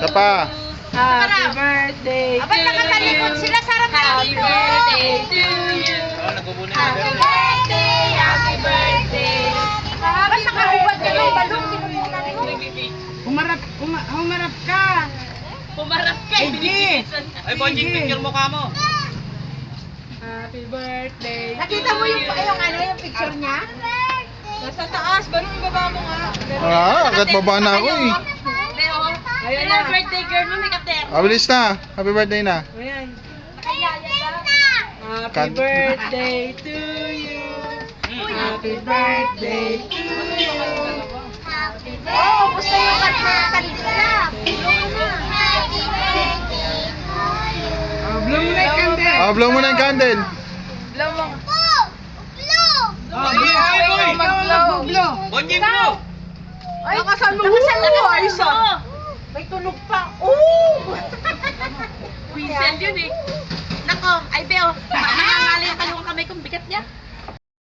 Isa pa. Happy birthday to Abay, nakatalikod sila sa harap ng Happy dito. birthday to you. Happy birthday, happy birthday. Ba't nakahubad ka ng balong? Tinutunan mo. Humarap ka. Pumarap ka. Hindi. Ay, Bonjing, picture mo ka mo. Happy birthday. Nakita mo yung yung picture niya? Nasa taas, balong ibaba mo nga. Agad baba na ako eh. Ayan Hello, na. birthday girl mo, may kater. Abilis na. Happy birthday na. Ayan. Happy Kan- birthday to you. Happy birthday to you. Oo, gusto yung kandila. Happy birthday. Blow mo na yung candle. Blow mo na yung candle. Blow mo. Blow! Mag-blow. Bonjing mo. Ay, nakasan mo. Ayos ah. May tunog pa. Oh! Whistle yun eh. Nako, ay Beo.